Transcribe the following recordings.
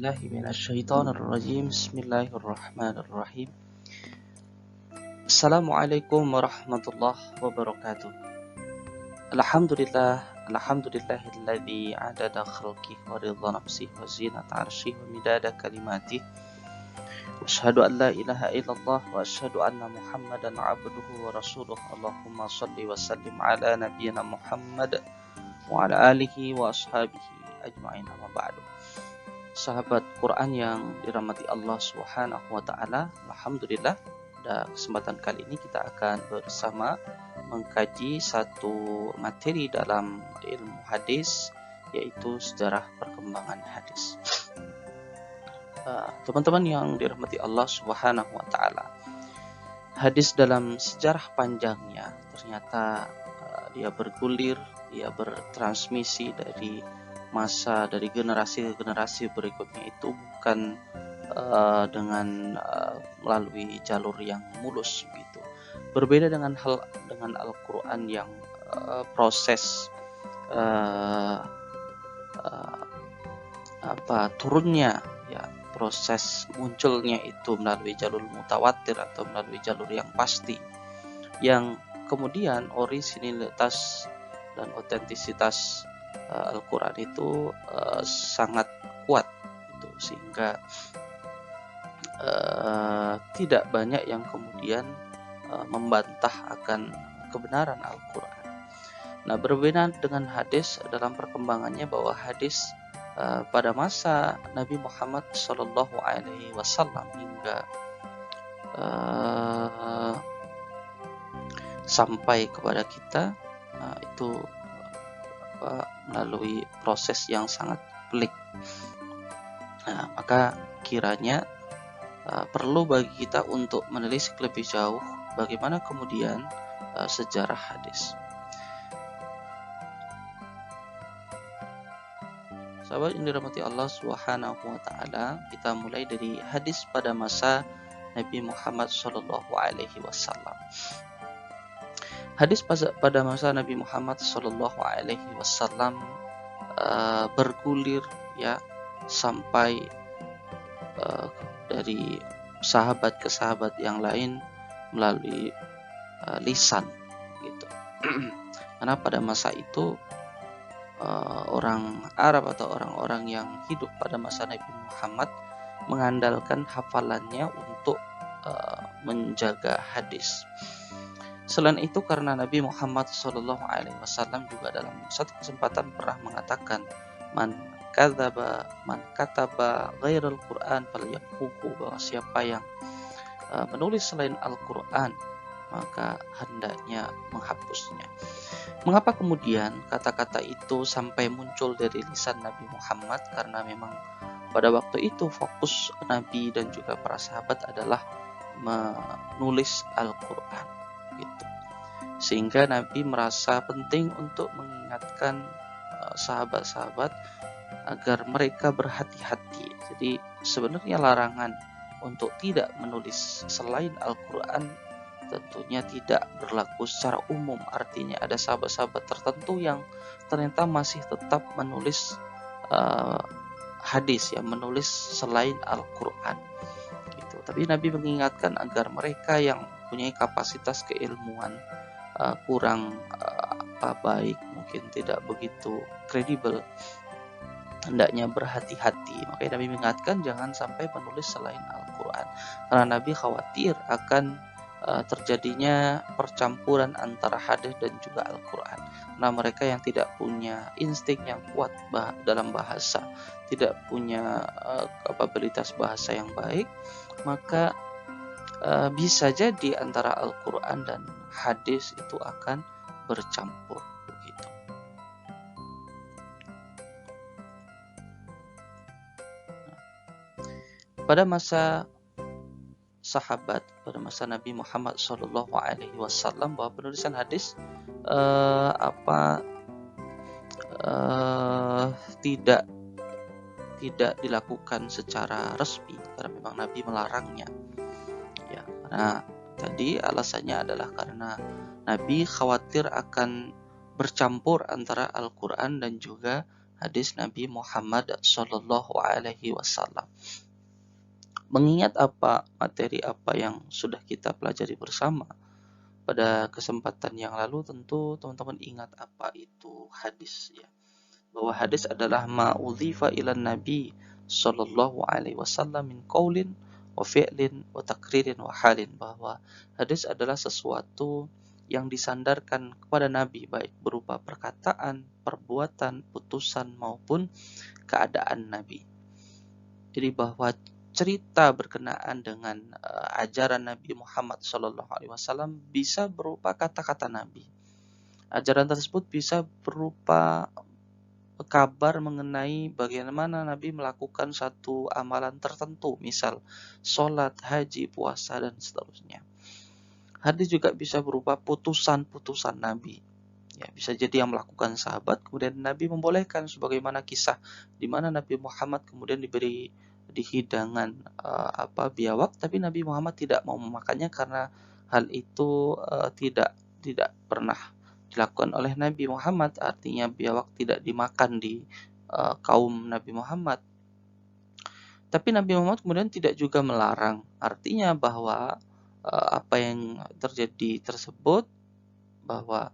billahi minasyaitonir rajim. Bismillahirrahmanirrahim. Assalamualaikum warahmatullahi wabarakatuh. Alhamdulillahilladzi adada khalqihi wa ridha nafsihi wa zinata 'arsyihi wa midada kalimatihi. Asyhadu an la ilaha illallah wa asyhadu anna Muhammadan 'abduhu wa rasuluh. Allahumma shalli wa sallim ala nabiyyina Muhammad wa ala alihi wa ashabihi ajma'in, amma ba'du. Sahabat Quran yang dirahmati Allah Subhanahu wa taala, alhamdulillah pada kesempatan kali ini kita akan bersama mengkaji satu materi dalam ilmu hadis, yaitu sejarah perkembangan hadis. Teman-teman yang dirahmati Allah Subhanahu wa taala, hadis dalam sejarah panjangnya ternyata dia bergulir, dia bertransmisi dari generasi ke generasi berikutnya itu bukan dengan melalui jalur yang mulus gitu. Berbeda dengan Al-Quran yang proses turunnya, ya, proses munculnya itu melalui jalur mutawatir atau melalui jalur yang pasti, yang kemudian orisinilitas dan otentisitas Al-Quran itu sangat kuat gitu, sehingga tidak banyak yang kemudian membantah akan kebenaran Al-Quran. Nah, berbeda dengan hadis dalam perkembangannya, bahwa hadis pada masa Nabi Muhammad Shallallahu Alaihi Wasallam hingga sampai kepada kita itu melalui proses yang sangat pelik. Nah, maka kiranya perlu bagi kita untuk menelisik lebih jauh bagaimana kemudian sejarah hadis. Sahabat yang dirahmati Allah Subhanahu wa taala, kita mulai dari hadis pada masa Nabi Muhammad Shallallahu Alaihi Wasallam. Hadis pada masa Nabi Muhammad Shallallahu Alaihi Wasallam bergulir, ya, sampai dari sahabat ke sahabat yang lain melalui lisan, gitu. Karena pada masa itu orang Arab atau orang-orang yang hidup pada masa Nabi Muhammad mengandalkan hafalannya untuk menjaga hadis. Selain itu, karena Nabi Muhammad SAW juga dalam satu kesempatan pernah mengatakan, man kataba ghairal Quran falyamhuhu, bahwa siapa yang menulis selain Al-Quran maka hendaknya menghapusnya. Mengapa kemudian kata-kata itu sampai muncul dari lisan Nabi Muhammad? Karena memang pada waktu itu fokus Nabi dan juga para sahabat adalah menulis Al-Quran, gitu. Sehingga Nabi merasa penting untuk mengingatkan sahabat-sahabat agar mereka berhati-hati. Jadi sebenarnya larangan untuk tidak menulis selain Al-Quran tentunya tidak berlaku secara umum. Artinya ada sahabat-sahabat tertentu yang ternyata masih tetap menulis hadis, ya, menulis selain Al-Quran, gitu. Tapi Nabi mengingatkan agar mereka yang punya kapasitas keilmuan kurang baik, mungkin tidak begitu kredibel, hendaknya berhati-hati. Makanya Nabi mengingatkan jangan sampai menulis selain Al-Quran, karena Nabi khawatir akan terjadinya percampuran antara hadis dan juga Al-Quran. Nah, mereka yang tidak punya insting yang kuat dalam bahasa, tidak punya kapabilitas bahasa yang baik, maka bisa jadi antara Al-Quran dan hadis itu akan bercampur, begitu. Pada masa sahabat, pada masa Nabi Muhammad Shallallahu Alaihi Wasallam, bahwa penulisan hadis tidak dilakukan secara resmi, karena memang Nabi melarangnya. Ya, karena tadi alasannya adalah karena Nabi khawatir akan bercampur antara Al-Quran dan juga hadis Nabi Muhammad Shallallahu Alaihi Wasallam. Mengingat materi apa yang sudah kita pelajari bersama pada kesempatan yang lalu, tentu teman-teman ingat apa itu hadis, ya. Bahwa hadis adalah ma'udhifa ilan nabi sallallahu alaihi wasallam min qaulin wa fi'lin wa takririn wa halin, bahwa hadis adalah sesuatu yang disandarkan kepada nabi, baik berupa perkataan, perbuatan, putusan maupun keadaan nabi. Jadi bahwa cerita berkenaan dengan ajaran Nabi Muhammad SAW bisa berupa kata-kata Nabi. Ajaran tersebut bisa berupa kabar mengenai bagaimana Nabi melakukan satu amalan tertentu, misal sholat, haji, puasa, dan seterusnya. Hadis juga bisa berupa putusan-putusan Nabi. Ya, bisa jadi yang melakukan sahabat, kemudian Nabi membolehkan, sebagaimana kisah di mana Nabi Muhammad kemudian diberi di hidangan biawak, tapi Nabi Muhammad tidak mau memakannya karena hal itu tidak pernah dilakukan oleh Nabi Muhammad. Artinya biawak tidak dimakan di kaum Nabi Muhammad. Tapi Nabi Muhammad kemudian tidak juga melarang. Artinya bahwa apa yang terjadi tersebut, bahwa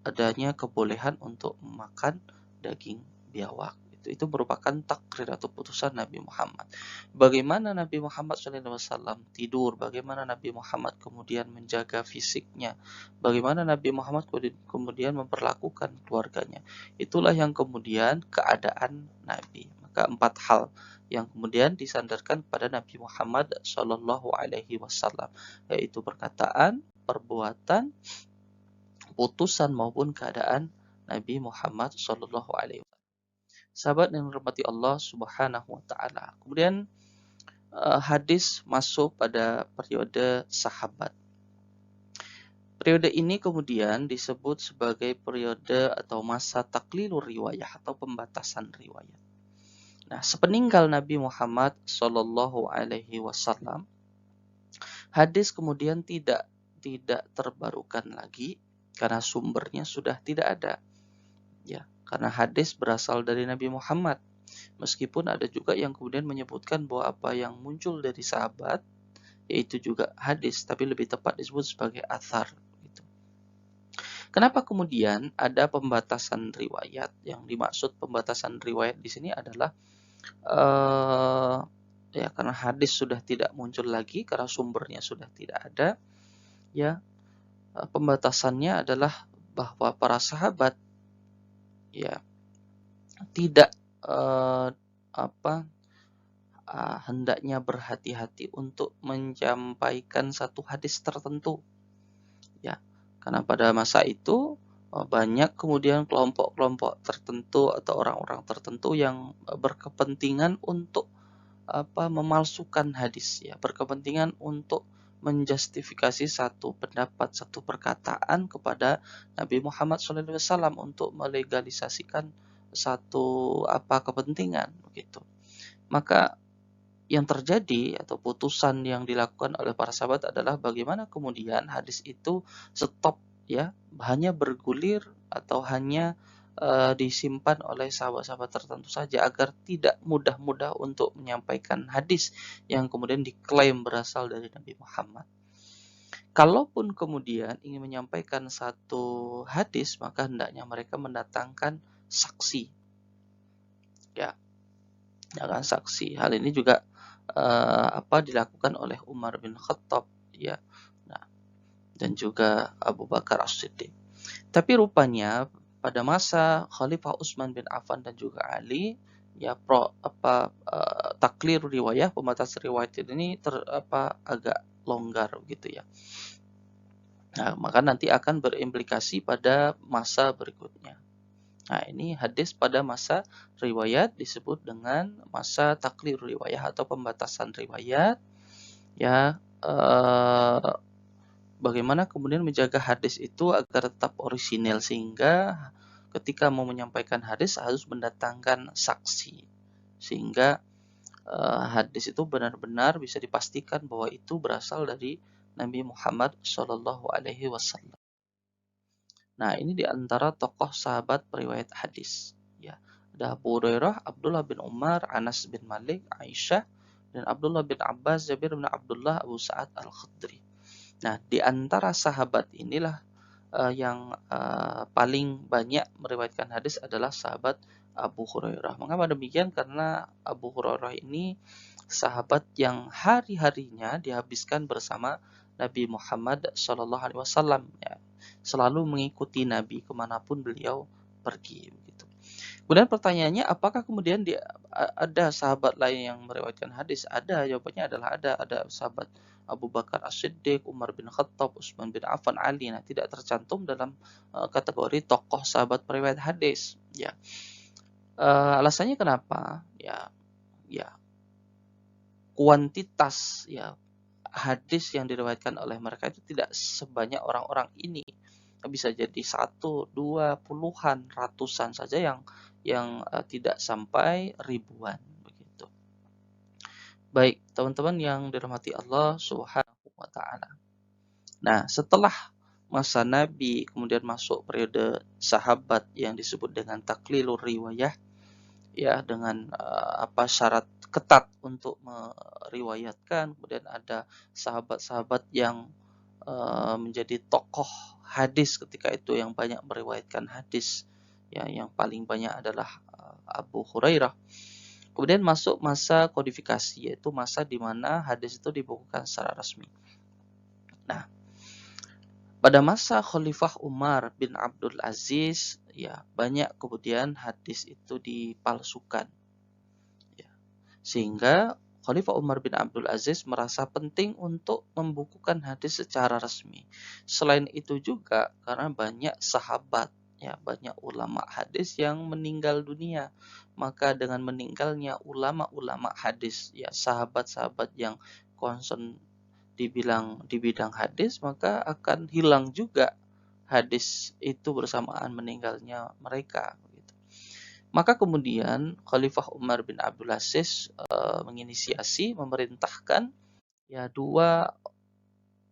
adanya kebolehan untuk memakan daging biawak. Itu merupakan takrir atau putusan Nabi Muhammad. Bagaimana Nabi Muhammad SAW tidur, bagaimana Nabi Muhammad kemudian menjaga fisiknya, bagaimana Nabi Muhammad kemudian memperlakukan keluarganya. Itulah yang kemudian keadaan Nabi. Maka 4 hal yang kemudian disandarkan pada Nabi Muhammad SAW, yaitu perkataan, perbuatan, putusan maupun keadaan Nabi Muhammad SAW. Sahabat yang dirahmati Allah Subhanahu wa taala. Kemudian hadis masuk pada periode sahabat. Periode ini kemudian disebut sebagai periode atau masa taklilur riwayah atau pembatasan riwayat. Nah, sepeninggal Nabi Muhammad sallallahu alaihi wasallam, hadis kemudian tidak terbarukan lagi karena sumbernya sudah tidak ada. Ya, karena hadis berasal dari Nabi Muhammad. Meskipun ada juga yang kemudian menyebutkan bahwa apa yang muncul dari sahabat yaitu juga hadis, tapi lebih tepat disebut sebagai athar. Gitu. Kenapa kemudian ada pembatasan riwayat? Yang dimaksud pembatasan riwayat di sini adalah karena hadis sudah tidak muncul lagi, karena sumbernya sudah tidak ada. Ya, pembatasannya adalah bahwa para sahabat ya tidak hendaknya berhati-hati untuk menyampaikan satu hadis tertentu, ya, karena pada masa itu banyak kemudian kelompok-kelompok tertentu atau orang-orang tertentu yang berkepentingan untuk memalsukan hadis, ya, berkepentingan untuk menjustifikasi satu pendapat, satu perkataan kepada Nabi Muhammad SAW untuk melegalisasikan satu kepentingan begitu. Maka yang terjadi atau putusan yang dilakukan oleh para sahabat adalah bagaimana kemudian hadis itu stop, ya, hanya bergulir atau hanya disimpan oleh sahabat-sahabat tertentu saja agar tidak mudah-mudah untuk menyampaikan hadis yang kemudian diklaim berasal dari Nabi Muhammad. Kalaupun kemudian ingin menyampaikan satu hadis, maka hendaknya mereka mendatangkan saksi. Ya, dengan saksi. Hal ini juga dilakukan oleh Umar bin Khattab, ya. Nah, dan juga Abu Bakar As-Siddiq. Tapi rupanya pada masa Khalifah Utsman bin Affan dan juga Ali, ya, taklir riwayah, pembatas riwayat ini agak longgar gitu, ya. Nah, maka nanti akan berimplikasi pada masa berikutnya. Nah, ini hadis pada masa riwayat disebut dengan masa taklir riwayah atau pembatasan riwayat. Ya, bagaimana kemudian menjaga hadis itu agar tetap orisinil, sehingga ketika mau menyampaikan hadis harus mendatangkan saksi, sehingga hadis itu benar-benar bisa dipastikan bahwa itu berasal dari Nabi Muhammad SAW. Nah, ini di antara tokoh sahabat periwayat hadis. Ya, ada Abu Hurairah, Abdullah bin Umar, Anas bin Malik, Aisyah, dan Abdullah bin Abbas, Jabir bin Abdullah, Abu Sa'ad Al-Khudri. Nah, di antara sahabat inilah yang paling banyak meriwayatkan hadis adalah sahabat Abu Hurairah. Mengapa demikian? Karena Abu Hurairah ini sahabat yang hari-harinya dihabiskan bersama Nabi Muhammad SAW, ya, selalu mengikuti Nabi kemanapun beliau pergi. Begitu. Kemudian pertanyaannya, apakah kemudian ada sahabat lain yang meriwayatkan hadis? Ada, jawabannya adalah ada. Ada sahabat Abu Bakar As-Siddiq, Umar bin Khattab, Utsman bin Affan, Ali. Nah, tidak tercantum dalam kategori tokoh sahabat periwayat hadis. Ya, alasannya kenapa? Ya, kuantitas ya hadis yang diriwayatkan oleh mereka itu tidak sebanyak orang-orang ini. Bisa jadi 1, 2, puluhan, ratusan saja yang tidak sampai ribuan begitu. Baik, teman-teman yang dirahmati Allah Subhanahu wa taala. Nah, setelah masa Nabi kemudian masuk periode sahabat yang disebut dengan taklilur riwayah, ya, dengan syarat ketat untuk meriwayatkan. Kemudian ada sahabat-sahabat yang menjadi tokoh hadis ketika itu yang banyak meriwayatkan hadis, ya, yang paling banyak adalah Abu Hurairah. Kemudian masuk masa kodifikasi, yaitu masa di mana hadis itu dibukukan secara resmi. Nah, pada masa Khalifah Umar bin Abdul Aziz, ya, banyak kemudian hadis itu dipalsukan, ya, sehingga Khalifah Umar bin Abdul Aziz merasa penting untuk membukukan hadis secara resmi. Selain itu juga karena banyak sahabat, ya, banyak ulama hadis yang meninggal dunia. Maka dengan meninggalnya ulama-ulama hadis, ya, sahabat-sahabat yang concern di bidang hadis, maka akan hilang juga hadis itu bersamaan meninggalnya mereka. Maka kemudian Khalifah Umar bin Abdul Aziz menginisiasi, memerintahkan, ya, 2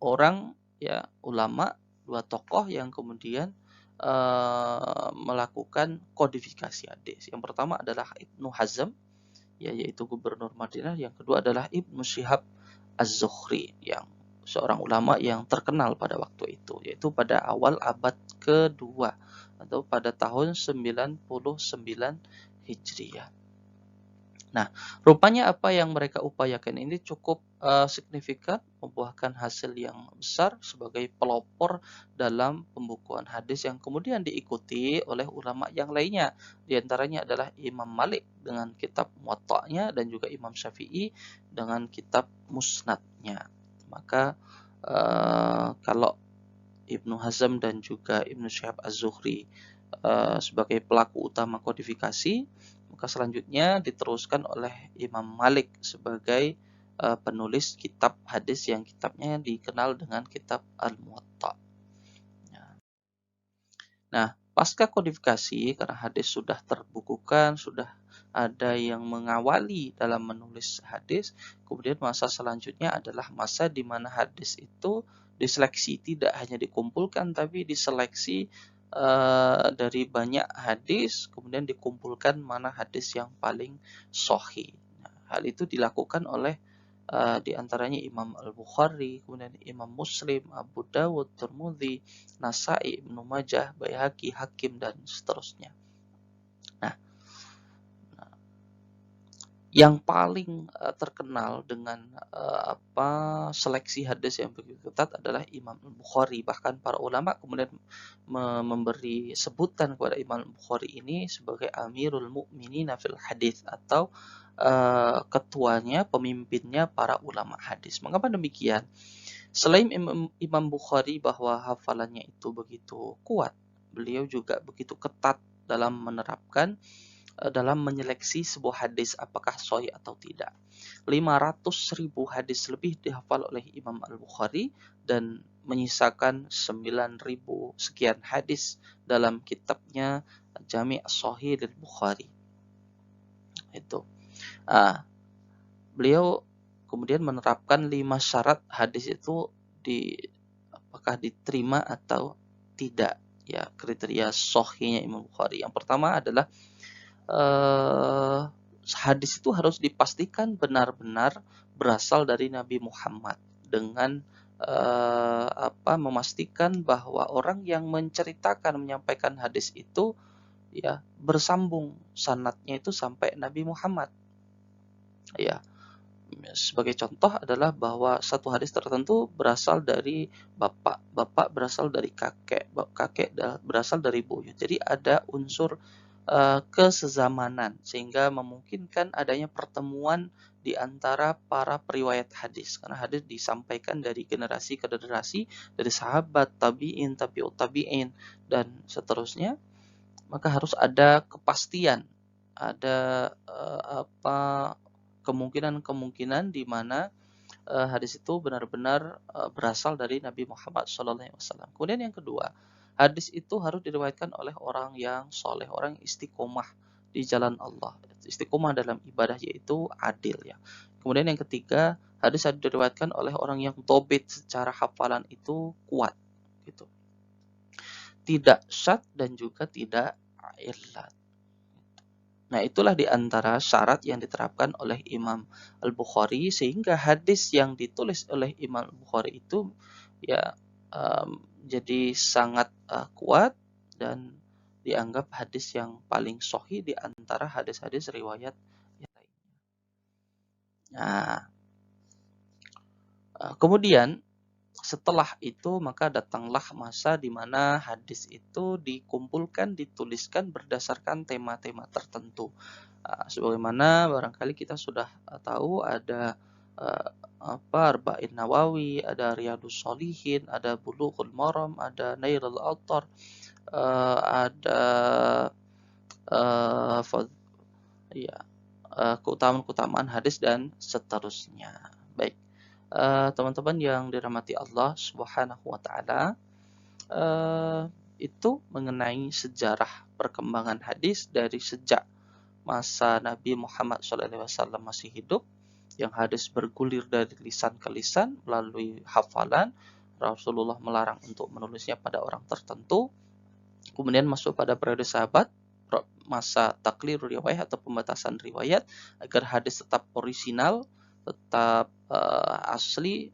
orang, ya, ulama, 2 tokoh yang kemudian melakukan kodifikasi hadis. Yang pertama adalah Ibnu Hazm, ya, yaitu gubernur Madinah. Yang kedua adalah Ibnu Syihab Az-Zuhri, yang seorang ulama yang terkenal pada waktu itu, yaitu pada awal abad kedua atau pada tahun 99 Hijriah. Nah, rupanya apa yang mereka upayakan ini cukup signifikan, membuahkan hasil yang besar sebagai pelopor dalam pembukuan hadis yang kemudian diikuti oleh ulama yang lainnya. Di antaranya adalah Imam Malik dengan kitab Muwatta'nya dan juga Imam Syafi'i dengan kitab Musnadnya. Maka kalau Ibnu Hazm dan juga Ibnu Syihab Az-Zuhri sebagai pelaku utama kodifikasi, maka selanjutnya diteruskan oleh Imam Malik sebagai penulis kitab hadis yang kitabnya dikenal dengan kitab Al-Muwatta. Nah, pasca kodifikasi, karena hadis sudah terbukukan, sudah ada yang mengawali dalam menulis hadis, kemudian masa selanjutnya adalah masa di mana hadis itu diseleksi, tidak hanya dikumpulkan tapi diseleksi dari banyak hadis, kemudian dikumpulkan mana hadis yang paling sahih. Nah, hal itu dilakukan oleh di antaranya Imam Al-Bukhari, kemudian Imam Muslim, Abu Dawud, Tirmidzi, Nasai, Ibnu Majah, Baihaqi, Hakim, dan seterusnya. Nah, yang paling terkenal dengan seleksi hadis yang begitu ketat adalah Imam Al-Bukhari. Bahkan para ulama kemudian memberi sebutan kepada Imam Al-Bukhari ini sebagai Amirul Mukminin fil Hadis, atau ketuanya, pemimpinnya para ulama hadis. Mengapa demikian? Selain Imam Bukhari bahwa hafalannya itu begitu kuat, beliau juga begitu ketat dalam menerapkan, dalam menyeleksi sebuah hadis apakah sahih atau tidak. 500.000 hadis lebih dihafal oleh Imam Al-Bukhari dan menyisakan 9.000 sekian hadis dalam kitabnya Jami' Shahih Al-Bukhari. Itu. Beliau kemudian menerapkan 5 syarat hadis itu apakah diterima atau tidak. ya kriteria sahihnya Imam Bukhari. Yang pertama adalah eh, hadis itu harus dipastikan benar-benar berasal dari Nabi Muhammad dengan memastikan bahwa orang yang menceritakan menyampaikan hadis itu ya bersambung sanadnya itu sampai Nabi Muhammad. Ya, sebagai contoh adalah bahwa satu hadis tertentu berasal dari bapak, bapak berasal dari kakek, kakek berasal dari buyut. Jadi ada unsur kesezamanan sehingga memungkinkan adanya pertemuan di antara para periwayat hadis, karena hadis disampaikan dari generasi ke generasi, dari sahabat, tabi'in, tabi'ut tabi'in, dan seterusnya. Maka harus ada kepastian, ada kemungkinan-kemungkinan di mana hadis itu benar-benar berasal dari Nabi Muhammad SAW. Kemudian yang kedua, hadis itu harus diriwayatkan oleh orang yang soleh, orang yang istiqomah di jalan Allah. Istiqomah dalam ibadah yaitu adil ya. Kemudian yang ketiga, hadis harus diriwayatkan oleh orang yang tobit secara hafalan itu kuat gitu. Tidak syad dan juga tidak illat. Nah, itulah di antara syarat yang diterapkan oleh Imam Al-Bukhari sehingga hadis yang ditulis oleh Imam Al-Bukhari itu ya jadi sangat kuat dan dianggap hadis yang paling sahih di antara hadis-hadis riwayat yang lainnya. Nah, kemudian setelah itu maka datanglah masa di mana hadis itu dikumpulkan, dituliskan berdasarkan tema-tema tertentu. Sebagaimana barangkali kita sudah tahu ada Arba'in Nawawi, ada Riyadhus Shalihin, ada Bulughul Maram, ada Nailul Autar, ada ya, keutamaan-keutamaan hadis dan seterusnya. Baik. Teman-teman yang dirahmati Allah Subhanahu wa taala, itu mengenai sejarah perkembangan hadis dari sejak masa Nabi Muhammad SAW masih hidup, yang hadis bergulir dari lisan ke lisan melalui hafalan. Rasulullah melarang untuk menulisnya pada orang tertentu. Kemudian masuk pada periode sahabat, masa taklir riwayat atau pembatasan riwayat agar hadis tetap orisinal, tetap asli,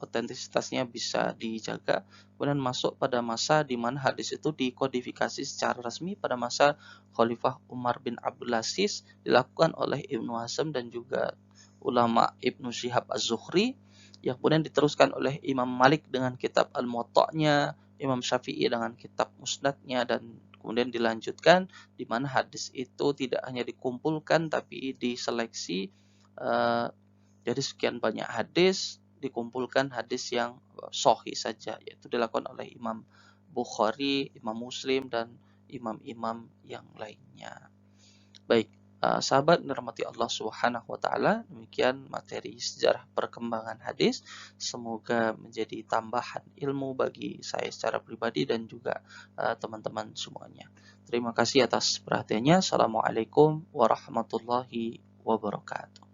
otentisitasnya bisa dijaga. Kemudian masuk pada masa di mana hadis itu dikodifikasi secara resmi pada masa Khalifah Umar bin Abdul Aziz, dilakukan oleh Ibnu Hazm dan juga ulama Ibnu Syihab Az-Zuhri, yang kemudian diteruskan oleh Imam Malik dengan kitab Al-Muwatta'nya, Imam Syafi'i dengan kitab Musnadnya, dan kemudian dilanjutkan di mana hadis itu tidak hanya dikumpulkan tapi diseleksi dari sekian banyak hadis, dikumpulkan hadis yang sahih saja, yaitu dilakukan oleh Imam Bukhari, Imam Muslim, dan imam-imam yang lainnya. Baik, sahabat dirahmati Allah Subhanahu wa taala, demikian materi sejarah perkembangan hadis. Semoga menjadi tambahan ilmu bagi saya secara pribadi dan juga teman-teman semuanya. Terima kasih atas perhatiannya. Assalamualaikum warahmatullahi wabarakatuh.